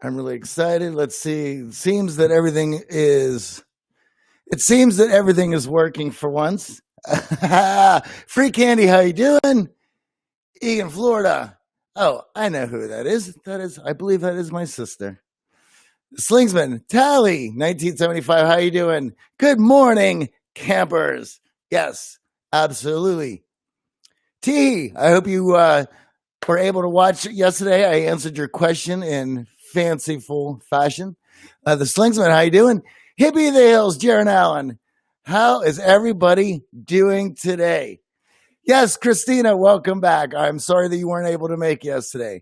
I'm really excited. Let's see. It seems that everything is working for once. Free Candy, how you doing? Egan, Florida. Oh, I know who that is. I believe that is my sister. Slingsman, Tally, 1975. How you doing? Good morning, campers. Yes, absolutely. T, I hope you were able to watch it yesterday. I answered your question in fanciful fashion. The Slingsman, how you doing? Hippie of the Hills, Jaron Allen. How is everybody doing today? Yes, Christina, welcome back. I'm sorry that you weren't able to make yesterday.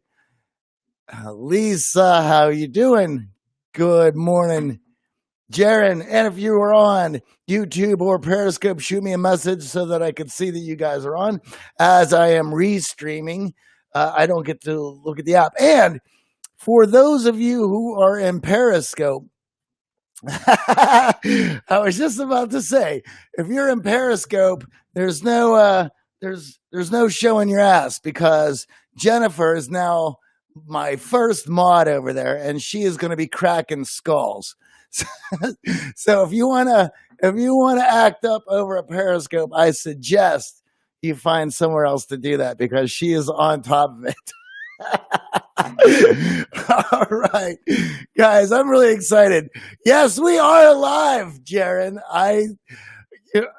Lisa, how you doing? Good morning, Jaron. And if you are on YouTube or Periscope, shoot me a message so that I can see that you guys are on. As I am restreaming, I don't get to look at the app. And for those of you who are in Periscope, I was just about to say, if you're in Periscope, there's no showing your ass because Jennifer is now my first mod over there, and she is going to be cracking skulls. So if you wanna act up over a Periscope, I suggest you find somewhere else to do that because she is on top of it. All right, guys, I'm really excited. Yes, we are live, Jaron.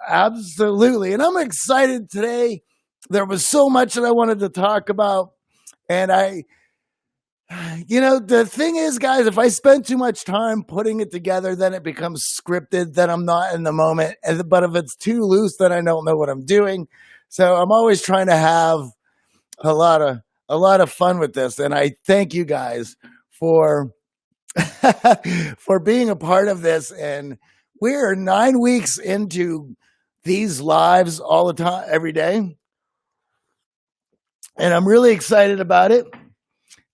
Absolutely, and I'm excited today. There was so much that I wanted to talk about, and the thing is, guys, if I spend too much time putting it together, then it becomes scripted. Then I'm not in the moment. But if it's too loose, then I don't know what I'm doing. So I'm always trying to have a lot of fun with this. And I thank you guys for for being a part of this. And we're 9 weeks into these lives all the time, every day. And I'm really excited about it.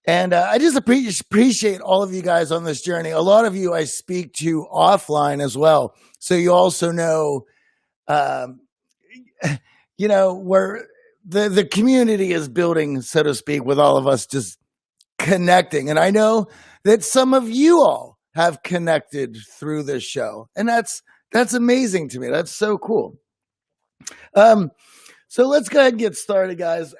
And I just appreciate all of you guys on this journey. A lot of you I speak to offline as well. So you also know, where the community is building, so to speak, with all of us just connecting. And I know that some of you all have connected through this show. And that's amazing to me. That's so cool. So let's go ahead and get started, guys.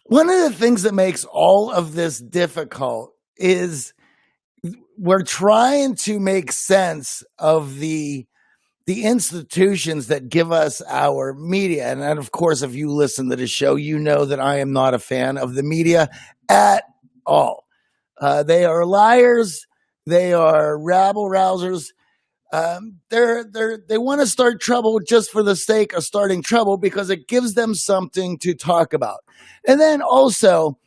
One of the things that makes all of this difficult is we're trying to make sense of the institutions that give us our media. And of course, if you listen to the show, you know that I am not a fan of the media at all. They are liars. They are rabble rousers. They want to start trouble just for the sake of starting trouble because it gives them something to talk about. And then also,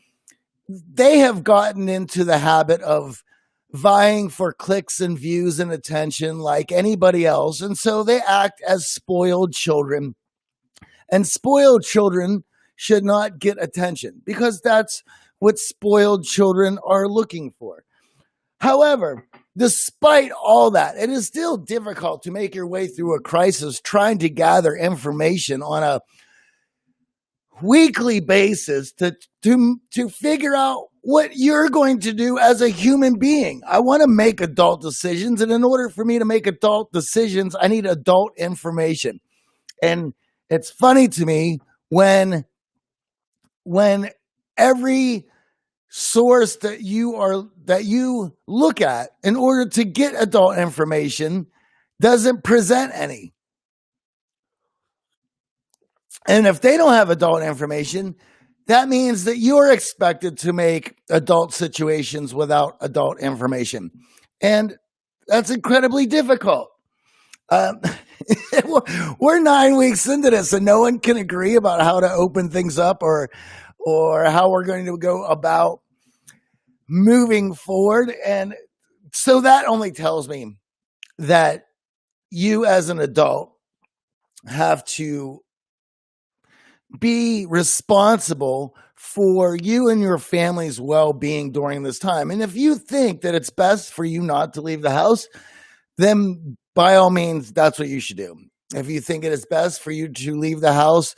they have gotten into the habit of vying for clicks and views and attention like anybody else. And so they act as spoiled children. And spoiled children should not get attention because that's what spoiled children are looking for. However, despite all that, it is still difficult to make your way through a crisis trying to gather information on a weekly basis to figure out what you're going to do as a human being. I want to make adult decisions, and in order for me to make adult decisions, I need adult information. And it's funny to me when every source that you look at in order to get adult information doesn't present any. And if they don't have adult information, that means that you're expected to make adult situations without adult information. And that's incredibly difficult. We're 9 weeks into this and no one can agree about how to open things up or how we're going to go about moving forward. And so that only tells me that you as an adult have to be responsible for you and your family's well-being during this time. And if you think that it's best for you not to leave the house, then by all means, that's what you should do. If you think it is best for you to leave the house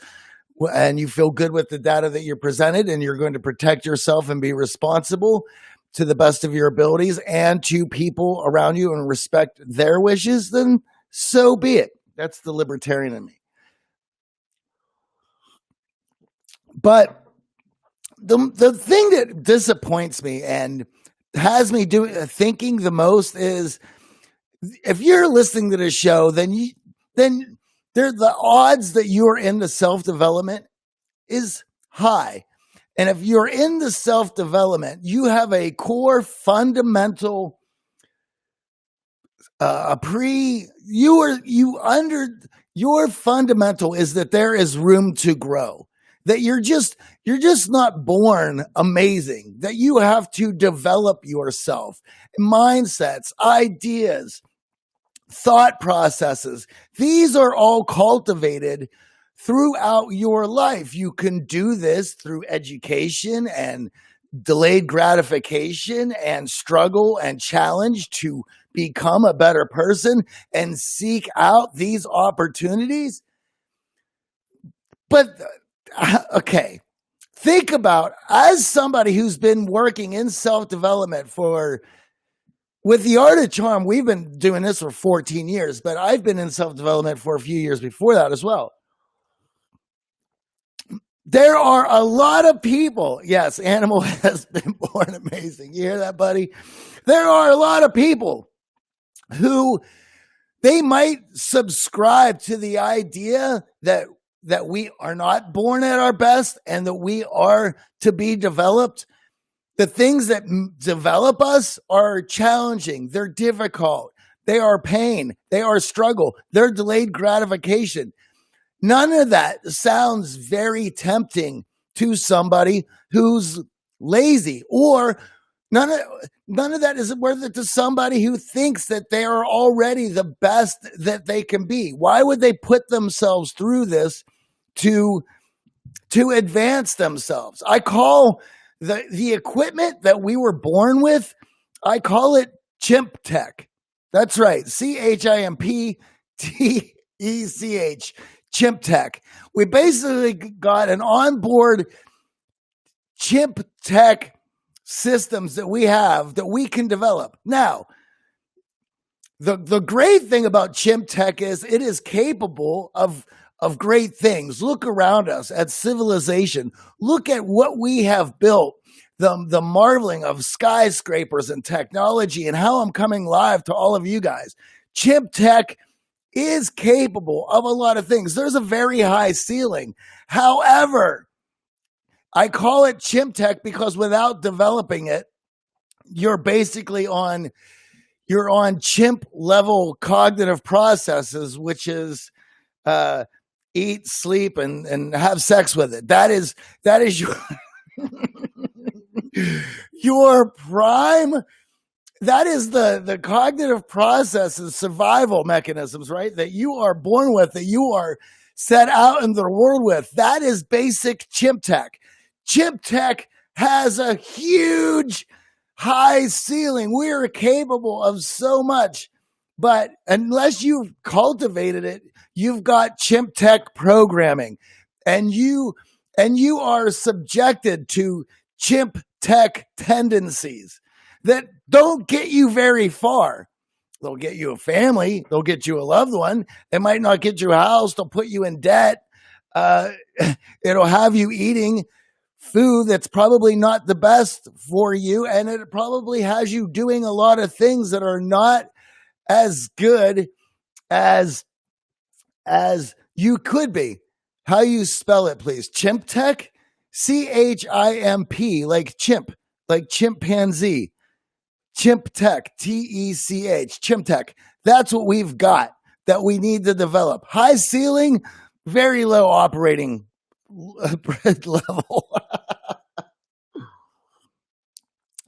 and you feel good with the data that you're presented, and you're going to protect yourself and be responsible to the best of your abilities and to people around you and respect their wishes, then so be it. That's the libertarian in me. But the thing that disappoints me and has me thinking the most is, if you're listening to this show, then the odds that you're into self-development is high. And if you're into self-development, you have a core fundamental your fundamental is that there is room to grow. That you're just not born amazing, that you have to develop yourself, mindsets, ideas, thought processes. These are all cultivated throughout your life. You can do this through education and delayed gratification and struggle and challenge to become a better person and seek out these opportunities. But okay, think about, as somebody who's been working in self-development with the Art of Charm, we've been doing this for 14 years, but I've been in self-development for a few years before that as well. There are a lot of people. Yes, Animal has been born amazing. You hear that, buddy? There are a lot of people who they might subscribe to the idea that we are not born at our best and that we are to be developed. The things that develop us are challenging. They're difficult. They are pain. They are struggle. They're delayed gratification. None of that sounds very tempting to somebody who's lazy, or none of that is worth it to somebody who thinks that they are already the best that they can be. Why would they put themselves through this to advance themselves? I call the equipment that we were born with, I call it chimp tech. That's right. CHIMPTECH, chimp tech. We basically got an onboard chimp tech systems that we have that we can develop. Now, the great thing about chimp tech is it is capable of great things. Look around us at civilization. Look at what we have built, the marveling of skyscrapers and technology, and how I'm coming live to all of you guys. Chimp tech is capable of a lot of things. There's a very high ceiling. However, I call it chimp tech because without developing it, you're basically on chimp level cognitive processes, which is eat, sleep, and have sex with it. That is your your prime. That is the cognitive processes, survival mechanisms, right? That you are born with, that you are set out in the world with. That is basic chimp tech. Chimp tech has a huge high ceiling. We are capable of so much, but unless you've cultivated it, you've got chimp tech programming, and you are subjected to chimp tech tendencies that don't get you very far. They'll get you a family. They'll get you a loved one. They might not get you a house. They'll put you in debt. It'll have you eating food that's probably not the best for you. And it probably has you doing a lot of things that are not as good as you could be. How you spell it, please? Chimp tech? CHIMP, like chimp, like chimpanzee. Chimp tech, TECH, chimp tech. That's what we've got that we need to develop. High ceiling, very low operating level.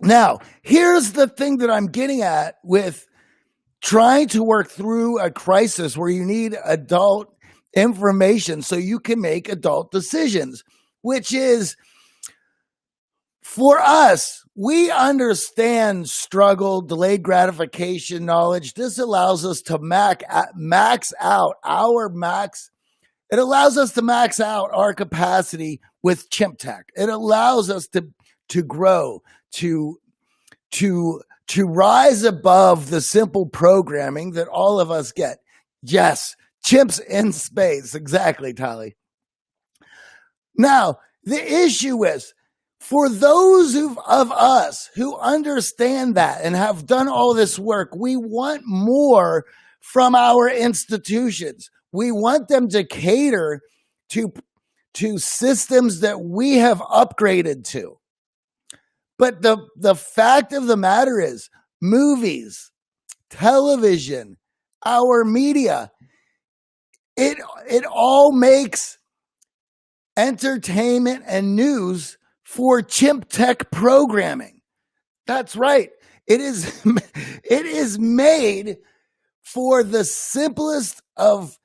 Now, here's the thing that I'm getting at with trying to work through a crisis where you need adult information so you can make adult decisions, which is, for us, we understand struggle, delayed gratification knowledge. This allows us to max out our max. It allows us to max out our capacity with chimp tech. It allows us to grow, to rise above the simple programming that all of us get. Yes, chimps in space. Exactly, Tali. Now, the issue is, for those of us who understand that and have done all this work, we want more from our institutions. We want them to cater to systems that we have upgraded to. But the fact of the matter is, movies, television, our media, it all makes entertainment and news for chimp tech programming. That's right. It is made for the simplest of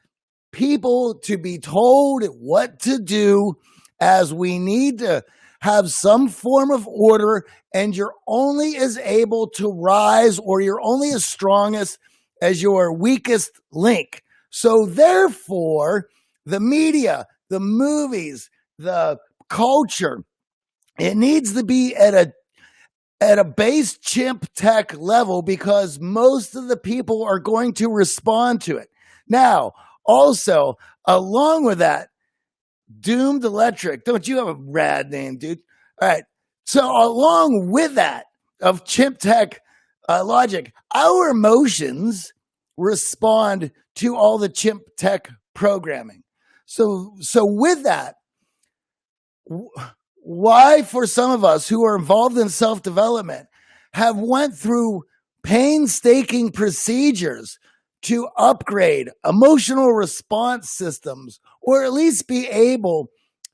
people to be told what to do, as we need to have some form of order, and you're only as able to rise, or you're only as strongest as your weakest link. So therefore, the media, the movies, the culture, it needs to be at a base chimp tech level, because most of the people are going to respond to it. Now, also, along with that, Doomed Electric. Don't you have a rad name, dude? All right. So along with that of chimp tech logic, our emotions respond to all the chimp tech programming. So with that, why, for some of us who are involved in self-development, have went through painstaking procedures to upgrade emotional response systems, or at least be able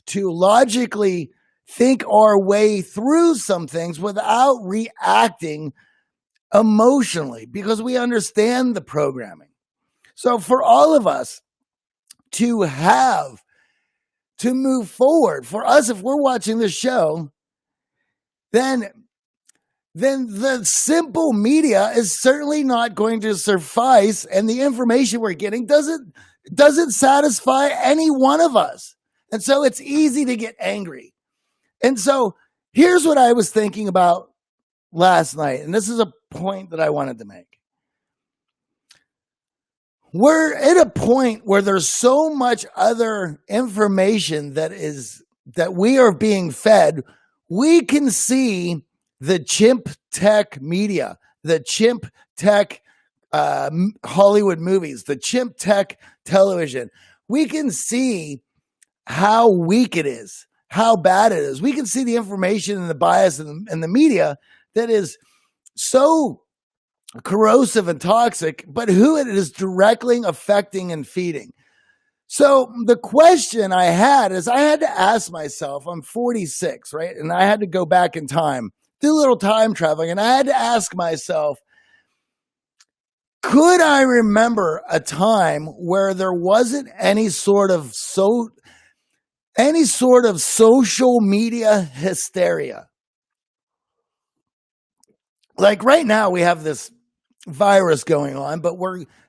to logically think our way through some things without reacting emotionally, because we understand the programming. So for all of us to move forward, for us, if we're watching this show, then the simple media is certainly not going to suffice, and the information we're getting doesn't satisfy any one of us. And so it's easy to get angry. And so here's what I was thinking about last night, and this is a point that I wanted to make. We're at a point where there's so much other information that we are being fed. We can see the chimp tech media, the chimp tech Hollywood movies, the chimp tech television. We can see how weak it is, how bad it is. We can see the information and the bias in the media that is so corrosive and toxic, but who it is directly affecting and feeding. So the question I had to ask myself, I'm 46, right? And I had to go back in time, do a little time traveling, and I had to ask myself, could I remember a time where there wasn't any sort of social media hysteria? Like right now we have this virus going on, but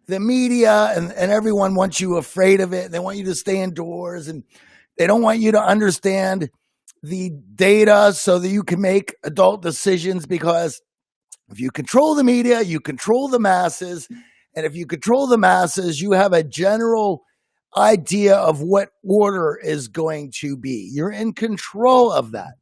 the media and everyone wants you afraid of it. They want you to stay indoors, and they don't want you to understand the data so that you can make adult decisions, because if you control the media, you control the masses. And if you control the masses, you have a general idea of what order is going to be. You're in control of that.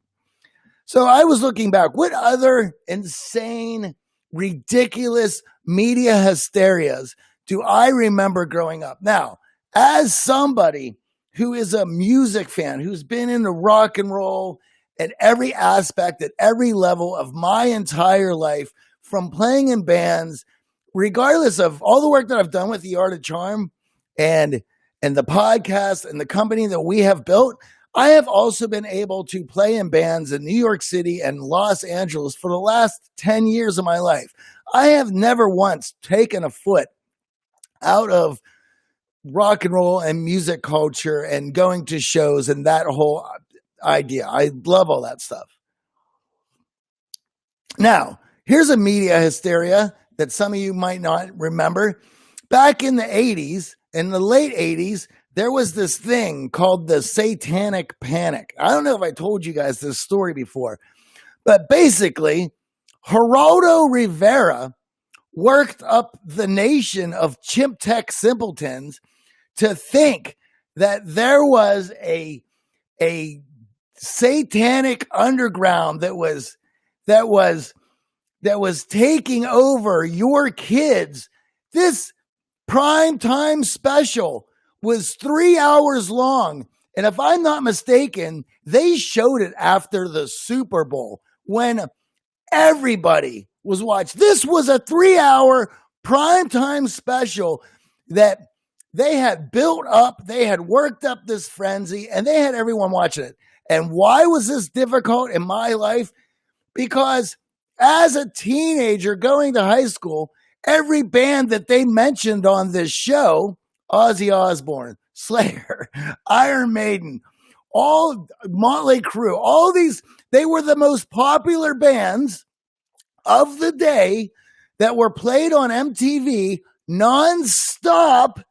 So I was looking back, what other insane, ridiculous media hysterias do I remember growing up? Now, as somebody who is a music fan, who's been into rock and roll at every aspect, at every level of my entire life, from playing in bands, regardless of all the work that I've done with The Art of Charm and the podcast and the company that we have built, I have also been able to play in bands in New York City and Los Angeles for the last 10 years of my life. I have never once taken a foot out of rock and roll and music culture and going to shows and that whole idea. I love all that stuff. Now, here's a media hysteria that some of you might not remember. Back in the 80s, in the late 80s, there was this thing called the satanic panic. I don't know if I told you guys this story before, but basically, Geraldo Rivera worked up the nation of chimp tech simpletons to think that there was a satanic underground that was taking over your kids. This primetime special was 3 hours long. And if I'm not mistaken, they showed it after the Super Bowl when everybody was watching. This was a 3-hour primetime special that they had built up. They had worked up this frenzy and they had everyone watching it. And why was this difficult in my life? Because as a teenager going to high school, every band that they mentioned on this show, Ozzy Osbourne, Slayer, Iron Maiden, all Motley Crue, all these, they were the most popular bands of the day that were played on MTV nonstop.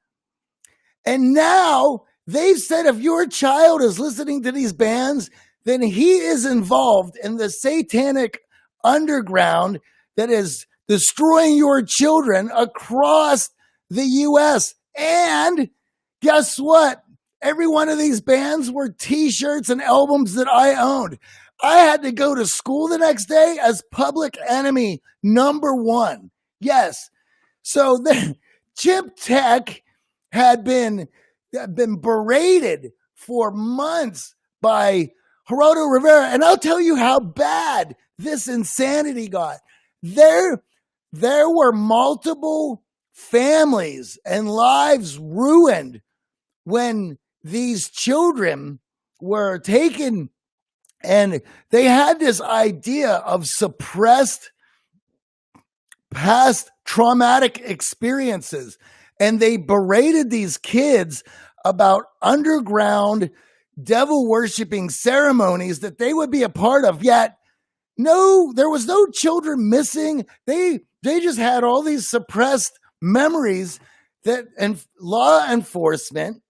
And now they've said if your child is listening to these bands, then he is involved in the satanic underground that is destroying your children across the U.S. And guess what? Every one of these bands were t-shirts and albums that I owned. I had to go to school the next day as Public Enemy #1. Yes. So the Chimp Tech had been berated for months by Geraldo Rivera. And I'll tell you how bad this insanity got. There were multiple families and lives ruined when these children were taken, and they had this idea of suppressed past traumatic experiences. And they berated these kids about underground devil worshiping ceremonies that they would be a part of. Yet, no, there was no children missing. They just had all these suppressed memories that and law enforcement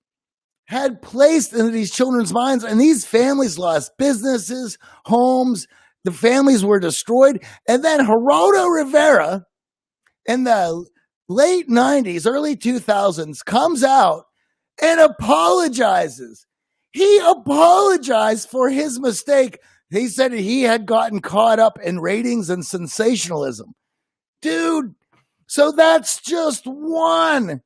had placed into these children's minds. And these families lost businesses, homes. The families were destroyed. And then Geraldo Rivera in the late 90s, early 2000s comes out and apologizes. He apologized for his mistake. He said he had gotten caught up in ratings and sensationalism. Dude, so that's just one.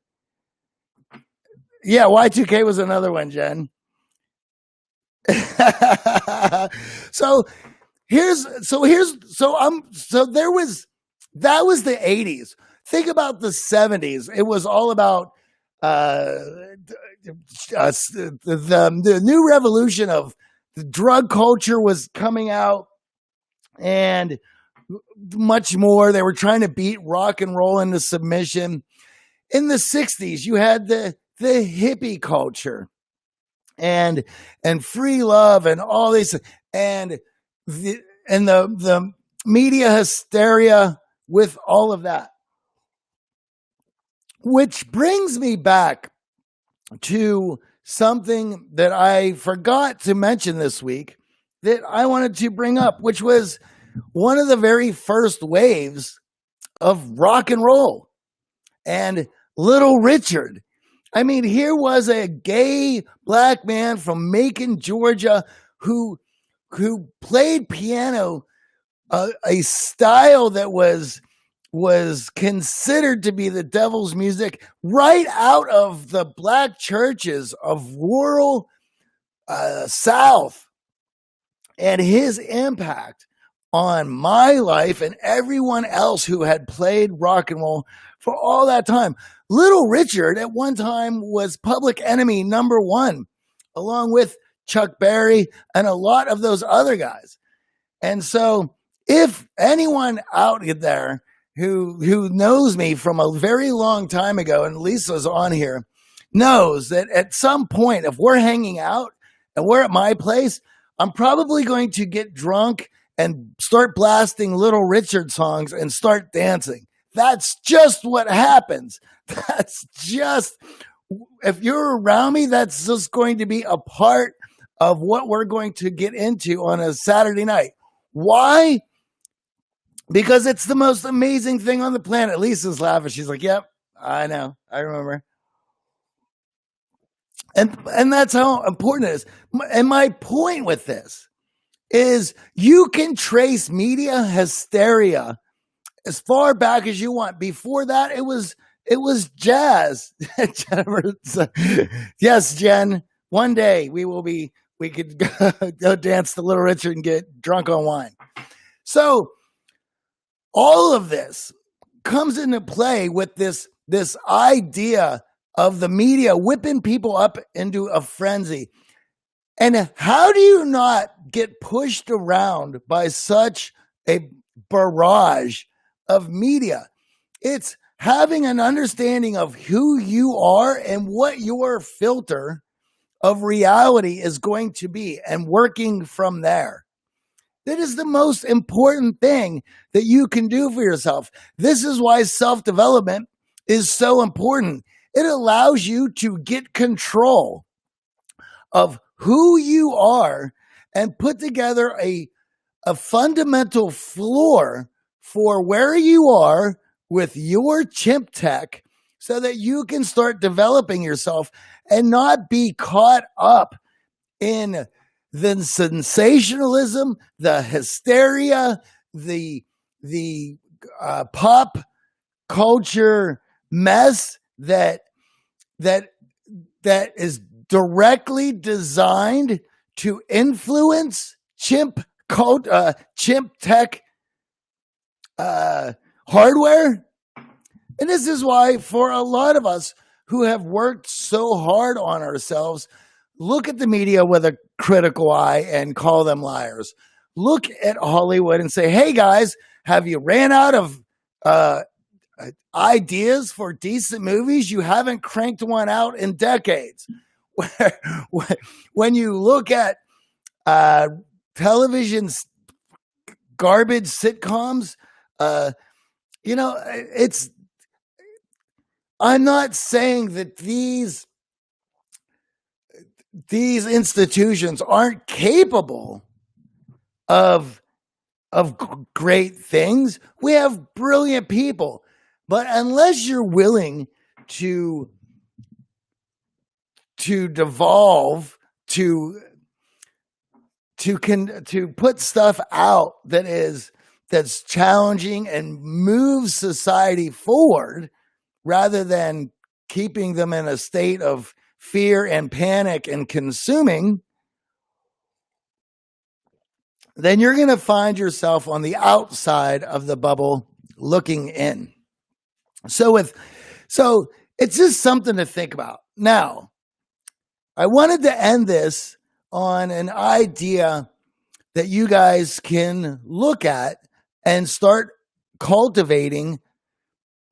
Yeah, Y2K was another one, Jen. So that was the 80s. Think about the 70s. It was all about the new revolution of the drug culture was coming out and much more. They were trying to beat rock and roll into submission. In the 60s, you had the hippie culture and free love and all this and the media hysteria with all of that. Which brings me back to something that I forgot to mention this week that I wanted to bring up, which was one of the very first waves of rock and roll and Little Richard. I mean, here was a gay black man from Macon, Georgia, who played piano, a style that was considered to be the devil's music, right out of the black churches of rural South. And his impact on my life and everyone else who had played rock and roll for all that time. Little Richard at one time was Public Enemy #1, along with Chuck Berry and a lot of those other guys. And so if anyone out there who knows me from a very long time ago, and Lisa's on here, knows that at some point, if we're hanging out and we're at my place, I'm probably going to get drunk and start blasting Little Richard songs and start dancing. That's just what happens. That's just if you're around me, that's just going to be a part of what we're going to get into on a Saturday night. Why? Because it's the most amazing thing on the planet. Lisa's laughing. She's like, yep, I know. I remember. And that's how important it is. And my point with this is you can trace media hysteria as far back as you want. Before that, it was jazz. Yes, Jen. One day we could go dance to Little Richard and get drunk on wine. So all of this comes into play with this idea of the media whipping people up into a frenzy. And how do you not get pushed around by such a barrage of media? It's having an understanding of who you are and what your filter of reality is going to be and working from there. That is the most important thing that you can do for yourself. This is why self-development is so important. It allows you to get control of who you are and put together a fundamental floor for where you are with your chimp tech so that you can start developing yourself and not be caught up in the sensationalism, the hysteria, the pop culture mess that is directly designed to influence chimp tech hardware. And this is why, for a lot of us who have worked so hard on ourselves, look at the media with a critical eye and call them liars. Look at Hollywood and say, hey guys, have you ran out of ideas for decent movies? You haven't cranked one out in decades. When you look at television's garbage sitcoms, I'm not saying that these institutions aren't capable of great things. We have brilliant people, but unless you're willing to devolve, to put stuff out that's challenging and moves society forward, rather than keeping them in a state of fear and panic and consuming, then you're going to find yourself on the outside of the bubble looking in. So it's just something to think about. Now, I wanted to end this on an idea that you guys can look at and start cultivating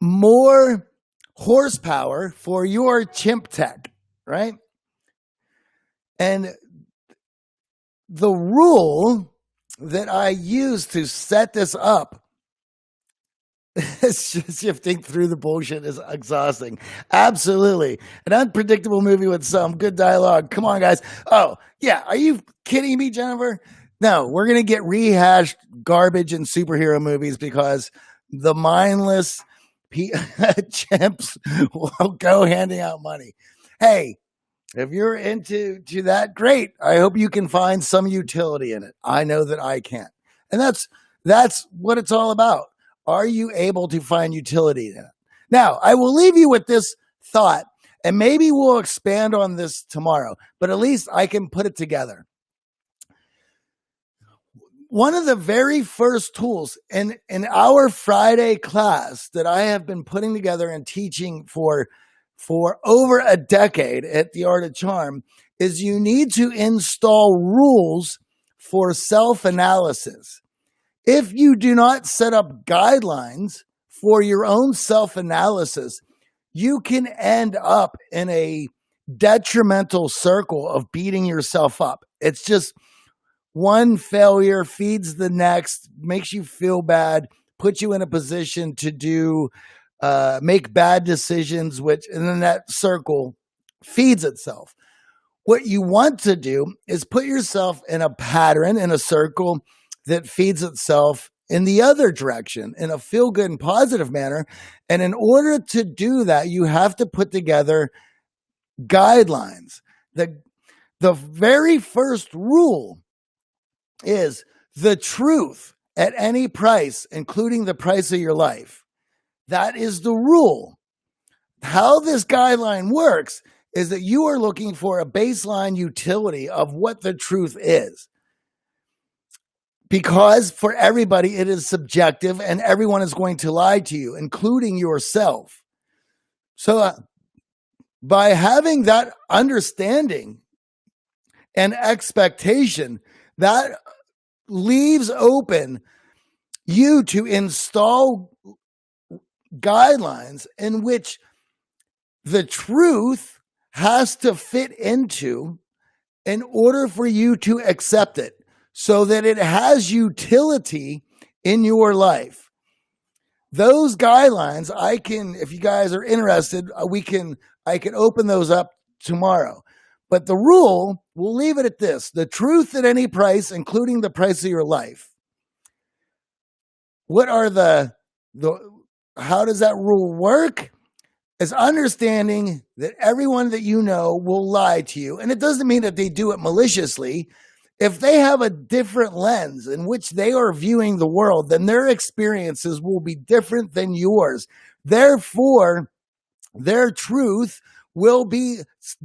more horsepower for your chimp tech, right? And the rule that I use to set this up, it's just shifting through the bullshit is exhausting. Absolutely. An unpredictable movie with some good dialogue. Come on, guys. Oh, yeah. Are you kidding me, Jennifer? No, we're going to get rehashed garbage in superhero movies because the mindless chimps will go handing out money. Hey, if you're into that, great. I hope you can find some utility in it. I know that I can. And that's what it's all about. Are you able to find utility in it? Now, I will leave you with this thought, and maybe we'll expand on this tomorrow, but at least I can put it together. One of the very first tools in our Friday class that I have been putting together and teaching for over a decade at The Art of Charm is you need to install rules for self-analysis. If you do not set up guidelines for your own self-analysis, you can end up in a detrimental circle of beating yourself up. It's just one failure feeds the next, makes you feel bad, puts you in a position to make bad decisions, and then that circle feeds itself. What you want to do is put yourself in a pattern, in a circle that feeds itself in the other direction in a feel good and positive manner. And in order to do that, you have to put together guidelines. The very first rule is the truth at any price, including the price of your life. That is the rule. How this guideline works is that you are looking for a baseline utility of what the truth is. Because for everybody, it is subjective and everyone is going to lie to you, including yourself. So by having that understanding and expectation, that leaves open you to install guidelines in which the truth has to fit into in order for you to accept it, so that it has utility in your life. Those guidelines, if you guys are interested, I can open those up tomorrow. But the rule, we'll leave it at this: the truth at any price, including the price of your life. What are how does that rule work? Is understanding that everyone that you know will lie to you. And it doesn't mean that they do it maliciously. If they have a different lens in which they are viewing the world, then their experiences will be different than yours. Therefore, their truth will be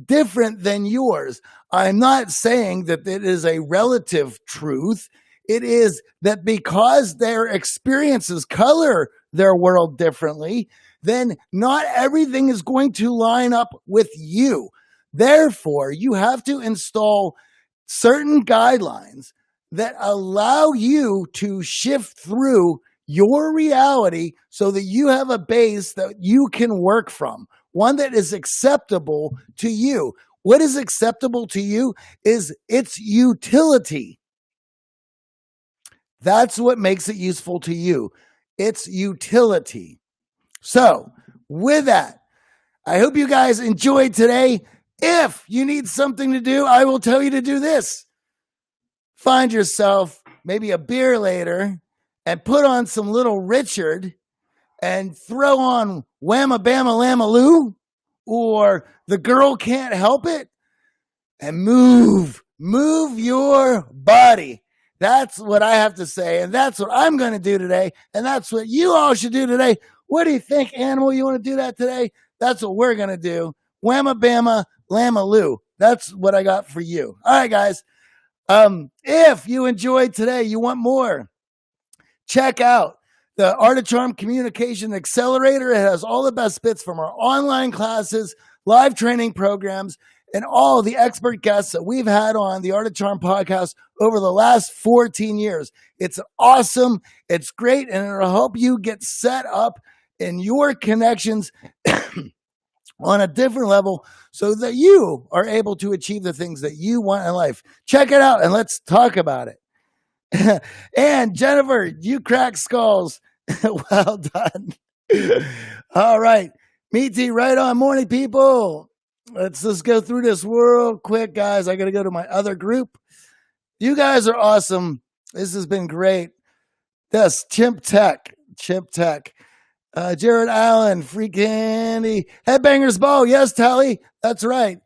different than yours. I'm not saying that it is a relative truth. It is that because their experiences color their world differently, then not everything is going to line up with you. Therefore, you have to install certain guidelines that allow you to shift through your reality so that you have a base that you can work from, one that is acceptable to you. What is acceptable to you is its utility. That's what makes it useful to you. Its utility. So, with that, I hope you guys enjoyed today. If you need something to do, I will tell you to do this. Find yourself maybe a beer later and put on some Little Richard and throw on Whamma Bamma Lamma Lou or The Girl Can't Help It and move your body. That's what I have to say, and that's what I'm going to do today, and that's what you all should do today. What do you think, animal? You want to do that today? That's what we're going to do. Whamma Bamma Lamma Lou. That's what I got for you. All right, guys. If you enjoyed today, you want more, check out the Art of Charm Communication Accelerator. It has all the best bits from our online classes, live training programs, and all the expert guests that we've had on the Art of Charm podcast over the last 14 years. It's awesome. It's great. And it'll help you get set up in your connections on a different level so that you are able to achieve the things that you want in life. Check it out and let's talk about it. And Jennifer, you crack skulls. Well done. All right. Meaty, right on. Morning, people. Let's just go through this real quick, guys. I got to go to my other group. You guys are awesome. This has been great. Yes, Chimp Tech. Jared Allen, Free Candy, Headbangers Ball. Yes, Tally, that's right.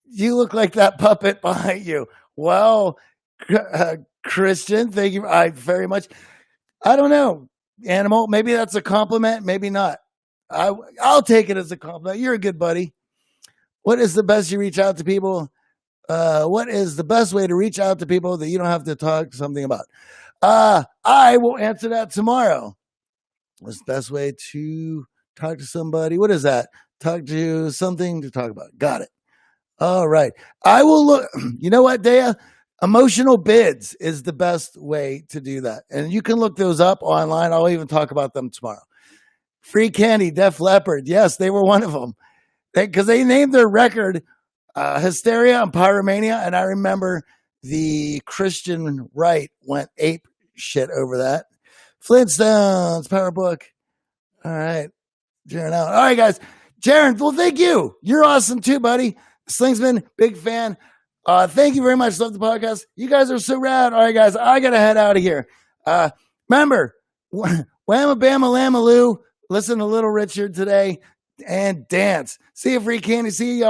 You look like that puppet behind you. Well, Christian, thank you very much. I don't know, Animal. Maybe that's a compliment. Maybe not. I'll take it as a compliment. You're a good buddy. What is the best you reach out to people? What is the best way to reach out to people that you don't have to talk something about? I will answer that tomorrow. What's the best way to talk to somebody? What is that? Talk to something to talk about. Got it. All right. I will look. You know what, Dea? Emotional bids is the best way to do that. And you can look those up online. I'll even talk about them tomorrow. Free Candy, Def Leppard. Yes, they were one of them. Because they named their record Hysteria and Pyromania. And I remember the Christian right went ape shit over that. Flintstones, Power Book. All right. All right, guys. Jaron, well, thank you. You're awesome too, buddy. Slingsman, big fan. Thank you very much. Love the podcast. You guys are so rad. All right, guys, I got to head out of here. Remember, Whamma Bama Lama Lou. Listen to Little Richard today and dance. See you, free candy. See you, y'all.